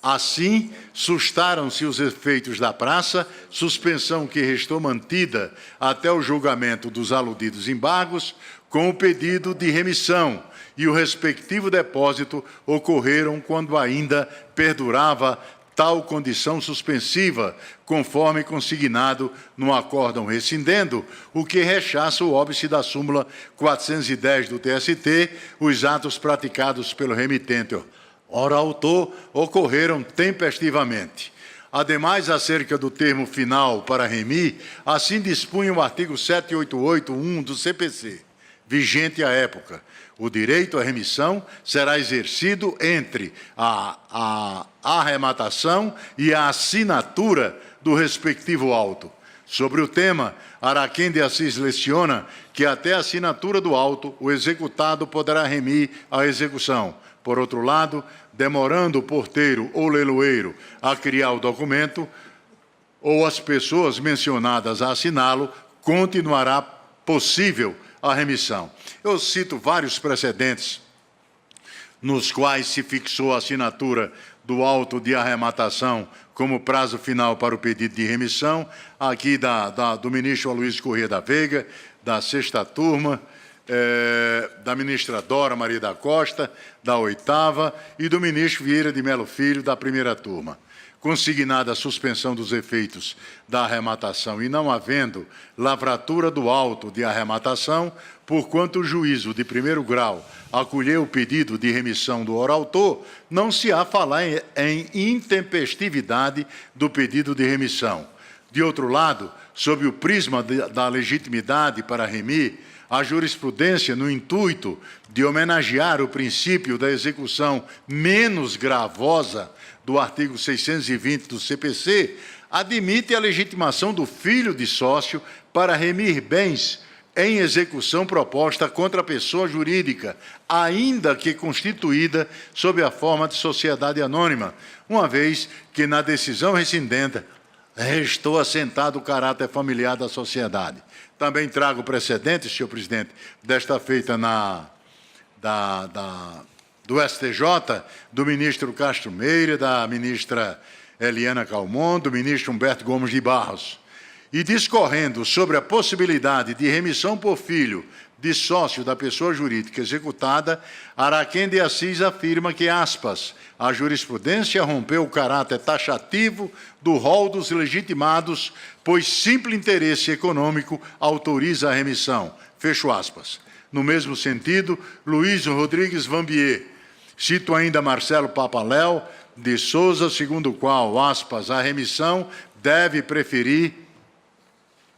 Assim, sustaram-se os efeitos da praça, suspensão que restou mantida até o julgamento dos aludidos embargos, com o pedido de remissão, e o respectivo depósito ocorreram quando ainda perdurava tal condição suspensiva, conforme consignado no acórdão rescindendo, o que rechaça o óbice da súmula 410 do TST, os atos praticados pelo remitente ora autor ocorreram tempestivamente. Ademais, acerca do termo final para remir, assim dispunha o artigo 788.1 do CPC, vigente à época. O direito à remissão será exercido entre a arrematação e a assinatura do respectivo auto. Sobre o tema, Araquém de Assis leciona que até a assinatura do auto, o executado poderá remir a execução. Por outro lado, demorando o porteiro ou leiloeiro a criar o documento, ou as pessoas mencionadas a assiná-lo, continuará possível a remissão. Eu cito vários precedentes nos quais se fixou a assinatura do auto de arrematação como prazo final para o pedido de remissão, aqui do ministro Aloysio Corrêa da Veiga, da 6ª turma, da ministra Dora Maria da Costa, da 8ª, e do ministro Vieira de Melo Filho, da 1ª turma. Consignada a suspensão dos efeitos da arrematação e não havendo lavratura do auto de arrematação, porquanto o juízo de 1º grau acolheu o pedido de remissão do ora-autor, não se há falar em intempestividade do pedido de remissão. De outro lado, sob o prisma da legitimidade para remir, a jurisprudência, no intuito de homenagear o princípio da execução menos gravosa do artigo 620 do CPC, admite a legitimação do filho de sócio para remir bens em execução proposta contra a pessoa jurídica, ainda que constituída sob a forma de sociedade anônima, uma vez que na decisão rescindente restou assentado o caráter familiar da sociedade. Também trago precedentes, senhor presidente, desta feita do STJ, do ministro Castro Meira, da ministra Eliana Calmon, do ministro Humberto Gomes de Barros. E discorrendo sobre a possibilidade de remissão por filho de sócio da pessoa jurídica executada, Araquém de Assis afirma que, aspas, a jurisprudência rompeu o caráter taxativo do rol dos legitimados, pois simples interesse econômico autoriza a remissão. Fecho aspas. No mesmo sentido, Luísio Rodrigues Vambier. Cito ainda Marcelo Papaléu de Souza, segundo o qual, aspas, a remissão deve preferir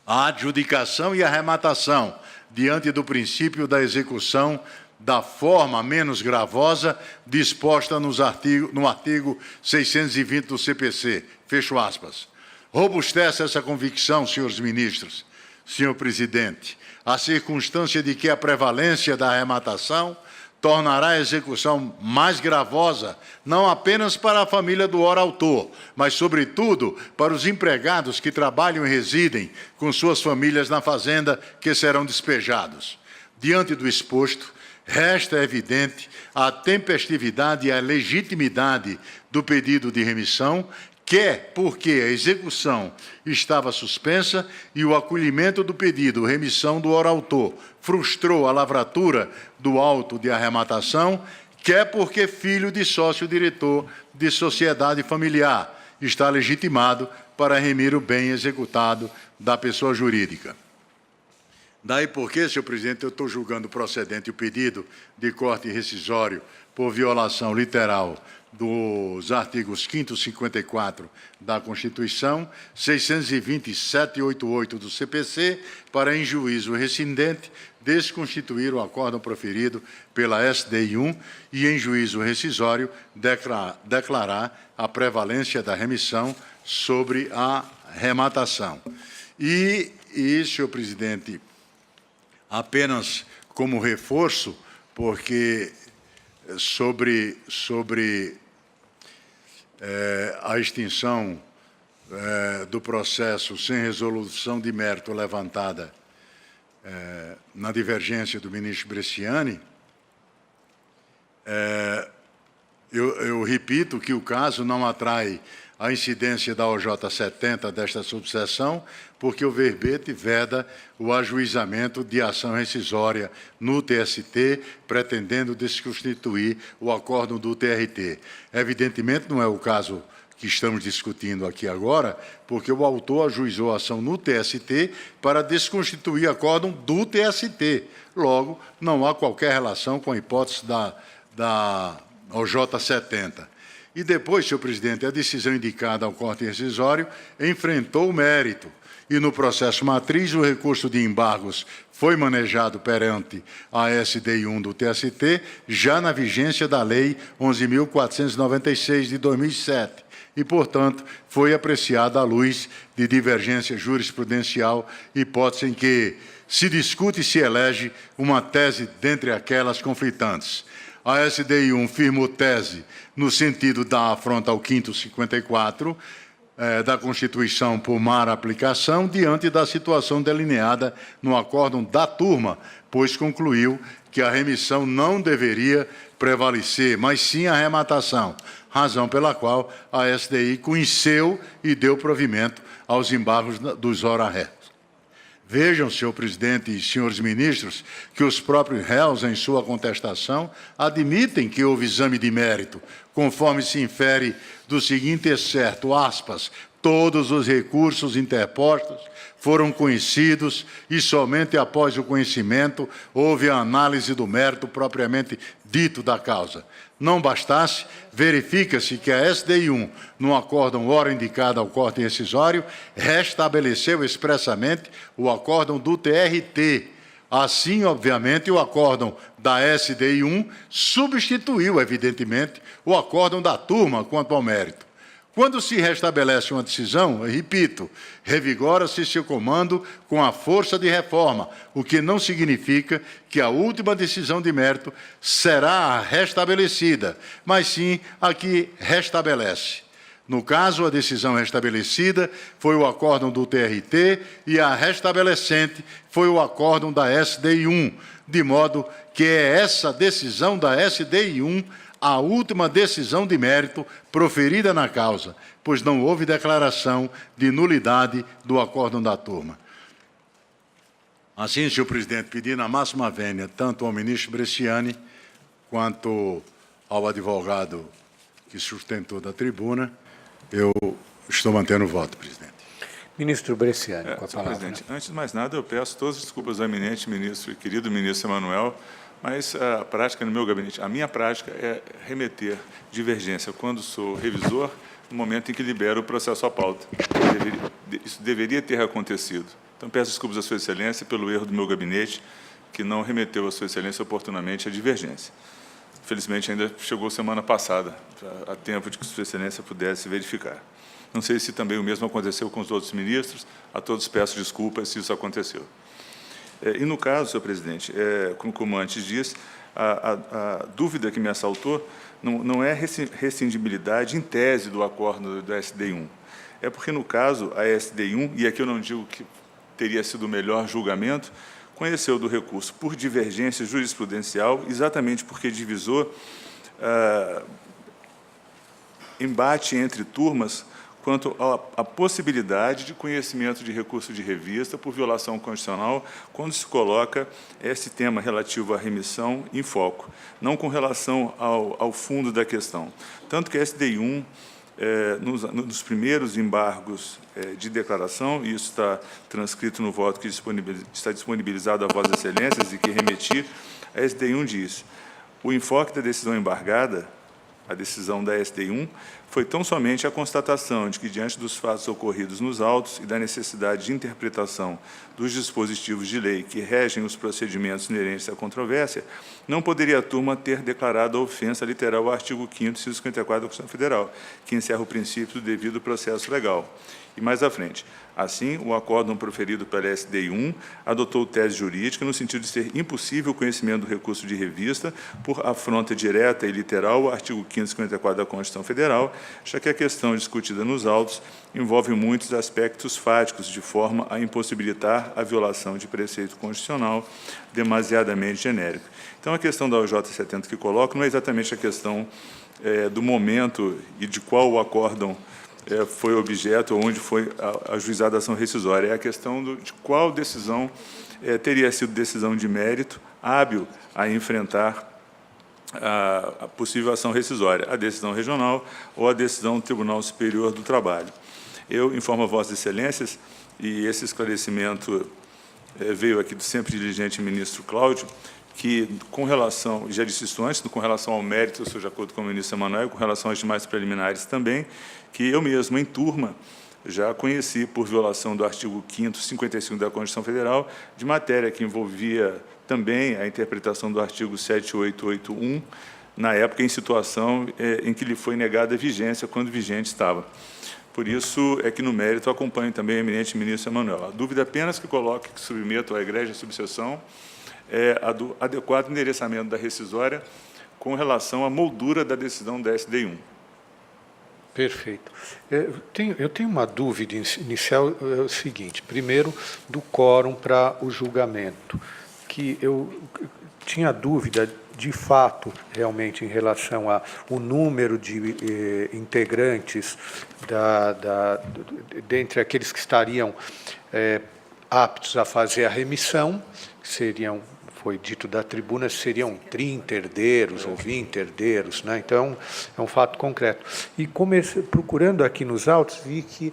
a adjudicação e a arrematação, diante do princípio da execução da forma menos gravosa disposta no artigo 620 do CPC. Fecho aspas. Robustece essa convicção, senhores ministros, senhor presidente, a circunstância de que a prevalência da arrematação tornará a execução mais gravosa, não apenas para a família do ora-autor, mas, sobretudo, para os empregados que trabalham e residem com suas famílias na fazenda, que serão despejados. Diante do exposto, resta evidente a tempestividade e a legitimidade do pedido de remissão, quer porque a execução estava suspensa e o acolhimento do pedido remissão do ora-autor frustrou a lavratura do auto de arrematação, quer porque filho de sócio-diretor de sociedade familiar está legitimado para remir o bem executado da pessoa jurídica. Daí porque, senhor presidente, eu estou julgando procedente o pedido de corte rescisório por violação literal dos artigos 5º e 54 da Constituição, 620 e 788 do CPC, para, em juízo rescindente, desconstituir o acórdão proferido pela SDI 1 e, em juízo rescisório, declarar a prevalência da remissão sobre a rematação. E senhor presidente, apenas como reforço, porque sobre a extinção do processo sem resolução de mérito levantada na divergência do ministro Bresciani, eu repito que o caso não atrai a incidência da OJ 70 desta subseção, porque o verbete veda o ajuizamento de ação rescisória no TST, pretendendo desconstituir o acórdão do TRT. Evidentemente, não é o caso que estamos discutindo aqui agora, porque o autor ajuizou a ação no TST para desconstituir acórdão do TST. Logo, não há qualquer relação com a hipótese da OJ 70. E depois, senhor presidente, a decisão indicada ao corte rescisório enfrentou o mérito. E no processo matriz, o recurso de embargos foi manejado perante a SDI 1 do TST, já na vigência da Lei 11.496 de 2007. E, portanto, foi apreciada à luz de divergência jurisprudencial, hipótese em que se discute e se elege uma tese dentre aquelas conflitantes. A SDI 1 firmou tese no sentido da afronta ao 5º 54 da Constituição por mera aplicação, diante da situação delineada no acórdão da turma, pois concluiu que a remissão não deveria prevalecer, mas sim a rematação, razão pela qual a SDI conheceu e deu provimento aos embargos dos ora ré. Vejam, senhor presidente e senhores ministros, que os próprios réus, em sua contestação, admitem que houve exame de mérito, conforme se infere do seguinte excerto, aspas, todos os recursos interpostos foram conhecidos e somente após o conhecimento houve a análise do mérito propriamente dito da causa. Não bastasse, verifica-se que a SDI 1, no acórdão ora indicado ao corte rescisório, restabeleceu expressamente o acórdão do TRT. Assim, obviamente, o acórdão da SDI 1 substituiu, evidentemente, o acórdão da turma quanto ao mérito. Quando se restabelece uma decisão, eu repito, revigora-se seu comando com a força de reforma, o que não significa que a última decisão de mérito será restabelecida, mas sim a que restabelece. No caso, a decisão restabelecida foi o acórdão do TRT e a restabelecente foi o acórdão da SDI 1, de modo que é essa decisão da SDI 1 a última decisão de mérito proferida na causa, pois não houve declaração de nulidade do acórdão da turma. Assim, senhor presidente, pedi na máxima vênia, tanto ao ministro Bresciani quanto ao advogado que sustentou da tribuna, eu estou mantendo o voto, presidente. Ministro Bresciani, com a palavra. Presidente, antes de mais nada, eu peço todas as desculpas ao eminente ministro e querido ministro Emanuel, mas a prática no meu gabinete, a minha prática é remeter divergência quando sou revisor, no momento em que libero o processo à pauta. Isso deveria ter acontecido. Então, peço desculpas à Sua Excelência pelo erro do meu gabinete, que não remeteu à Sua Excelência oportunamente a divergência. Felizmente, ainda chegou semana passada, a tempo de que Sua Excelência pudesse verificar. Não sei se também o mesmo aconteceu com os outros ministros, a todos peço desculpas se isso aconteceu. E no caso, senhor presidente, como antes disse, a dúvida que me assaltou não é rescindibilidade em tese do acordo da SDI 1. É porque, no caso, a SDI 1, e aqui eu não digo que teria sido o melhor julgamento, conheceu do recurso por divergência jurisprudencial, exatamente porque divisou embate entre turmas quanto à possibilidade de conhecimento de recurso de revista por violação constitucional quando se coloca esse tema relativo à remissão em foco, não com relação ao fundo da questão. Tanto que a SDI 1 nos primeiros embargos de declaração, e isso está transcrito no voto que está disponibilizado a Vossas Excelências e que remeti, a SDI 1 diz: o enfoque da decisão embargada, a decisão da SDI 1, foi tão somente a constatação de que, diante dos fatos ocorridos nos autos e da necessidade de interpretação dos dispositivos de lei que regem os procedimentos inerentes à controvérsia, não poderia a turma ter declarado a ofensa literal ao artigo 5º, inciso 54 da Constituição Federal, que encerra o princípio do devido processo legal. E mais à frente, assim, o acórdão proferido pela SDI 1 adotou tese jurídica no sentido de ser impossível o conhecimento do recurso de revista por afronta direta e literal ao artigo 554 da Constituição Federal, já que a questão discutida nos autos envolve muitos aspectos fáticos, de forma a impossibilitar a violação de preceito constitucional demasiadamente genérico. Então, a questão da OJ 70 que coloco não é exatamente a questão do momento e de qual o acórdão foi objeto, ou onde foi ajuizada a ação rescisória. É a questão de qual decisão teria sido decisão de mérito hábil a enfrentar a possível ação rescisória, a decisão regional ou a decisão do Tribunal Superior do Trabalho. Eu informo a Vossas Excelências, e esse esclarecimento veio aqui do sempre diligente ministro Cláudio, que, com relação, já disse isso antes, com relação ao mérito, eu sou de acordo com o ministro Emanuel, com relação às demais preliminares também, que eu mesmo, em turma, já conheci por violação do artigo 5º, 55 da Constituição Federal, de matéria que envolvia também a interpretação do artigo 7881, na época em situação em que lhe foi negada a vigência, quando vigente estava. Por isso é que, no mérito, acompanho também o eminente ministro Emanuel. A dúvida apenas que coloque, que submeto à egrégia subseção, é a do adequado endereçamento da rescisória com relação à moldura da decisão da SDI 1. Perfeito. Eu tenho uma dúvida inicial, é o seguinte: primeiro, do quórum para o julgamento, que eu tinha dúvida, de fato, realmente, em relação ao número de integrantes dentre aqueles que estariam aptos a fazer a remissão, que seriam, foi dito da tribuna, seriam 30 herdeiros ou 20 herdeiros, né? Então, é um fato concreto. E procurando aqui nos autos, vi que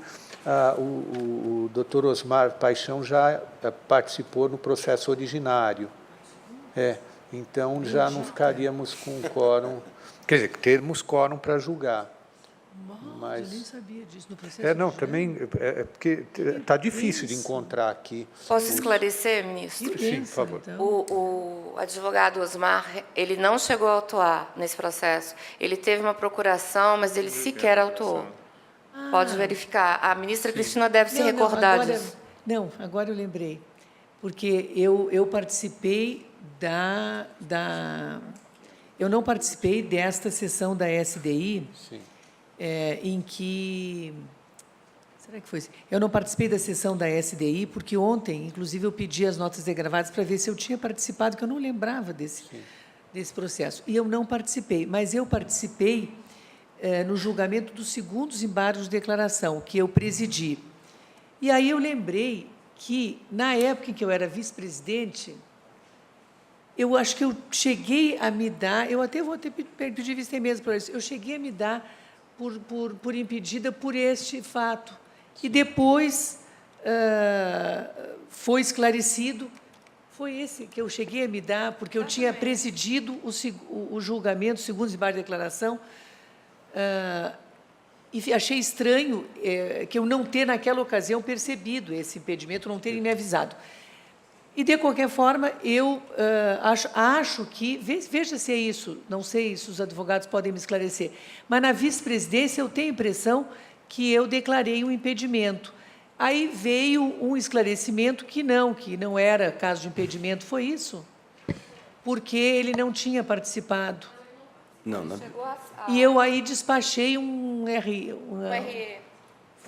o doutor Osmar Paixão já participou no processo originário. Então, já não ficaríamos com quórum, quer dizer, termos quórum para julgar. Mas eu nem sabia disso no processo. Não, também porque está difícil de encontrar aqui. Posso esclarecer, ministro? Sim, por favor. Então. O advogado Osmar, ele não chegou a autuar nesse processo. Ele teve uma procuração, mas ele sequer autuou. Pode verificar. A ministra Cristina deve se recordar disso. Não, agora eu lembrei. Porque eu participei eu não participei desta sessão da SDI, Sim. Em que... Será que foi isso? Eu não participei da sessão da SDI, porque ontem, inclusive, eu pedi as notas degravadas para ver se eu tinha participado, que eu não lembrava desse processo. E eu não participei, mas eu participei no julgamento dos segundos embargos de declaração, que eu presidi. E aí eu lembrei que, na época em que eu era vice-presidente, eu acho que eu cheguei a me dar, eu até vou pedir vista mesmo para isso, eu cheguei a me dar por impedida por este fato. E depois foi esclarecido, foi esse que eu cheguei a me dar, porque eu tinha presidido o julgamento, segundo os embargos de declaração, e achei estranho que eu não ter, naquela ocasião, percebido esse impedimento, não terem me avisado. E, de qualquer forma, eu acho que, veja se é isso, não sei se os advogados podem me esclarecer, mas na vice-presidência eu tenho a impressão que eu declarei um impedimento. Aí veio um esclarecimento que não era caso de impedimento, foi isso? Porque ele não tinha participado. Não. E eu aí despachei um RE.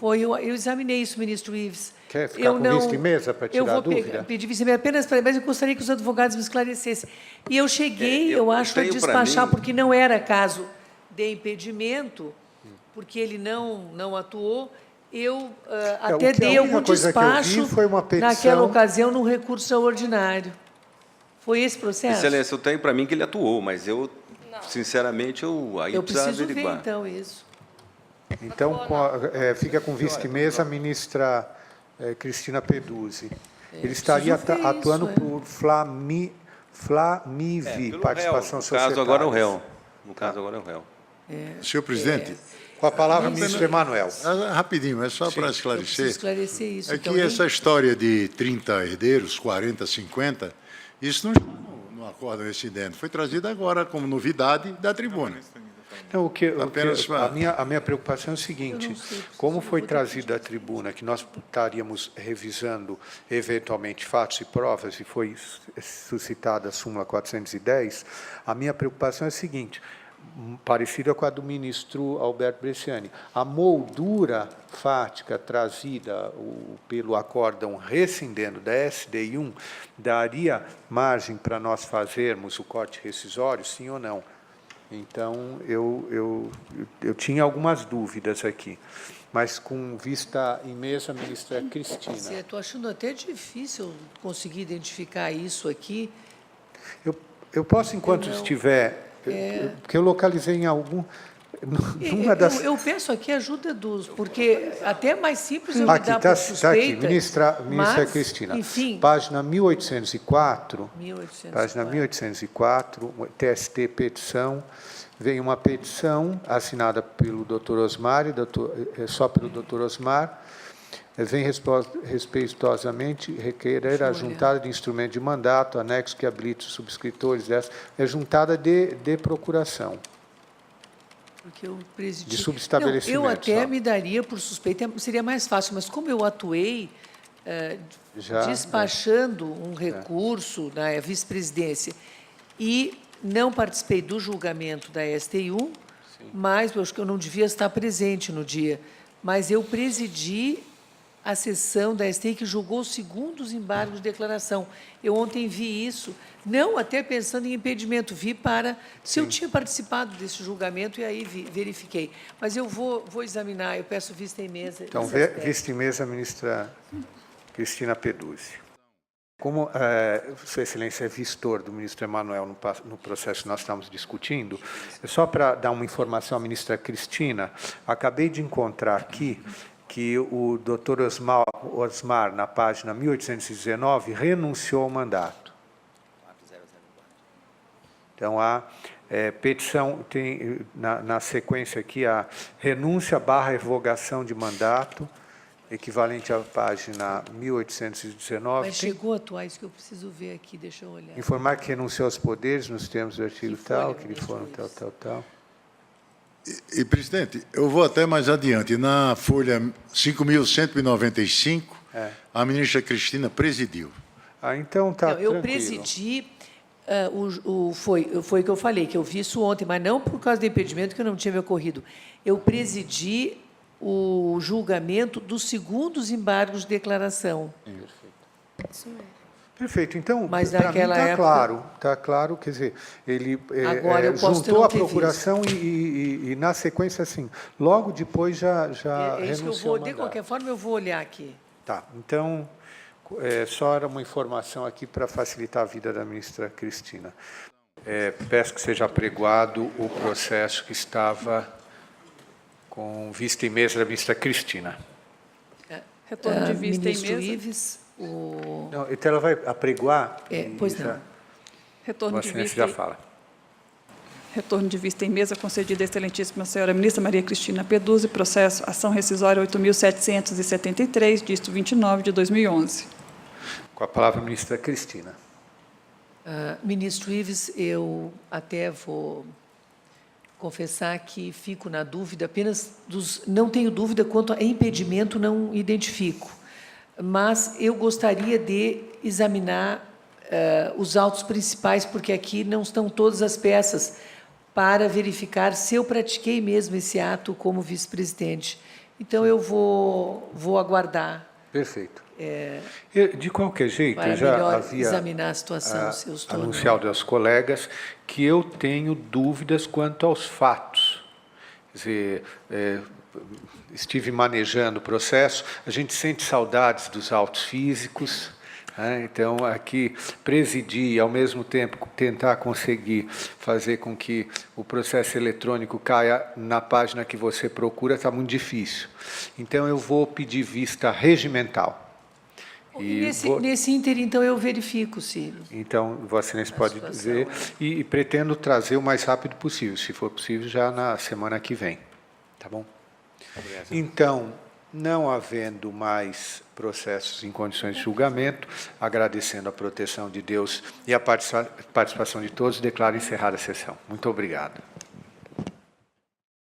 Eu examinei isso, ministro Ives. Quer ficar com vista em mesa para tirar a dúvida? Eu vou pedir vista em mesa apenas para... Mas eu gostaria que os advogados me esclarecessem. E eu cheguei, eu acho, a despachar, porque não era caso de impedimento, porque ele não atuou, eu até dei algum despacho, naquela ocasião, num recurso extraordinário. Foi esse processo? Excelência, eu tenho para mim que ele atuou, mas eu, sinceramente, aí eu precisa preciso averiguar. ver, então, isso. Então, fica com vice-mesa a ministra Cristina Peduzzi. Ele estaria atuando por Flamive, participação societária. No caso, agora é o réu. No caso, agora é o réu. Senhor presidente, Com a palavra, ministro Emanuel. rapidinho, é só para Eu preciso esclarecer. esclarecer isso. É que Então, nem- essa história de 30 herdeiros, 40, 50, isso não está no acórdão incidente. Foi trazido agora como novidade da tribuna. Não, Apenas a minha preocupação é o seguinte, como foi trazido à tribuna que nós estaríamos revisando eventualmente fatos e provas, e foi suscitada a súmula 410, a minha preocupação é a seguinte, parecida com a do ministro Alberto Bresciani. A moldura fática trazida pelo acórdão rescindendo da SDI1 daria margem para nós fazermos o corte rescisório, sim ou não? Então, eu tinha algumas dúvidas aqui, mas com vista em mesa, a ministra Cristina. Estou achando até difícil conseguir identificar isso aqui. Eu posso, enquanto estiver... Porque eu localizei em algum... Numa das... Eu peço aqui ajuda dos... Porque até é mais simples eu Aqui, lidar por está aqui, suspeita. ministra mas, Cristina. Enfim, Página 1804, 1804. página 1804, TST petição, vem uma petição assinada pelo doutor Osmar, só pelo doutor Osmar, vem respeitosamente requerer a juntada de instrumento de mandato, anexo que habilite os subscritores dessa, é juntada de procuração. Porque eu presidi... De subestabelecimento, Não, eu até só. me daria por suspeita, seria mais fácil, mas como eu atuei despachando um recurso na vice-presidência e não participei do julgamento da STI1, mas eu acho que eu não devia estar presente no dia, mas eu presidi a sessão da STI que julgou os segundos embargos de declaração. Eu ontem vi isso, não até pensando em impedimento, vi para se eu tinha participado desse julgamento e aí verifiquei. Mas eu vou examinar, eu peço vista em mesa. Então, vista em mesa, a ministra Cristina Peduzzi. Como Sua Excelência é vistor do ministro Emanuel no processo que nós estamos discutindo, só para dar uma informação à ministra Cristina, acabei de encontrar aqui que o doutor Osmar, na página 1819, renunciou ao mandato. Então, a petição, tem na sequência aqui, a renúncia/revogação de mandato, equivalente à página 1819. Mas chegou a atuar, isso que eu preciso ver aqui, deixa eu olhar. Informar que renunciou aos poderes nos termos do artigo tal, que lhe foram tal. E, presidente, eu vou até mais adiante. Na folha 5.195, a ministra Cristina presidiu. Então está tranquilo. Eu presidi, foi o que eu falei, que eu vi isso ontem, mas não por causa do impedimento, que não tinha me ocorrido. Eu presidi o julgamento dos segundos embargos de declaração. Perfeito. Isso mesmo. Perfeito. Então, mas para mim naquela está época... claro. Está claro, quer dizer, ele juntou a procuração e, na sequência, assim, logo depois já renunciou ao mandato. De qualquer forma, eu vou olhar aqui. Tá. Então, só era uma informação aqui para facilitar a vida da ministra Cristina. Peço que seja apregoado o processo que estava com vista em mesa da ministra Cristina. Retorno de vista em Ministro mesa. Ives, Não, então ela vai apregoar? Pois não. Retorno de vista. Já fala. Retorno de vista em mesa concedido à excelentíssima senhora ministra Maria Cristina Peduzzi, processo ação rescisória 8.773, dígito 29 de 2011. Com a palavra, a ministra Cristina. Ministro Ives, eu até vou confessar que fico na dúvida, não tenho dúvida quanto a impedimento, não identifico. Mas eu gostaria de examinar os autos principais, porque aqui não estão todas as peças, para verificar se eu pratiquei mesmo esse ato como vice-presidente. Então, eu vou aguardar. Perfeito. De qualquer jeito, para eu já melhor havia examinar a situação, se eu estou anunciado aos colegas que eu tenho dúvidas quanto aos fatos. Quer dizer, estive manejando o processo, a gente sente saudades dos autos físicos, Então, aqui, presidir e, ao mesmo tempo, tentar conseguir fazer com que o processo eletrônico caia na página que você procura está muito difícil. Então, eu vou pedir vista regimental. Nesse ínter, então, eu verifico, Ciro. Então, Vossa Excelência pode dizer, e pretendo trazer o mais rápido possível, se for possível, já na semana que vem. Tá bom? Então, não havendo mais processos em condições de julgamento, agradecendo a proteção de Deus e a participação de todos, declaro encerrada a sessão. Muito obrigado.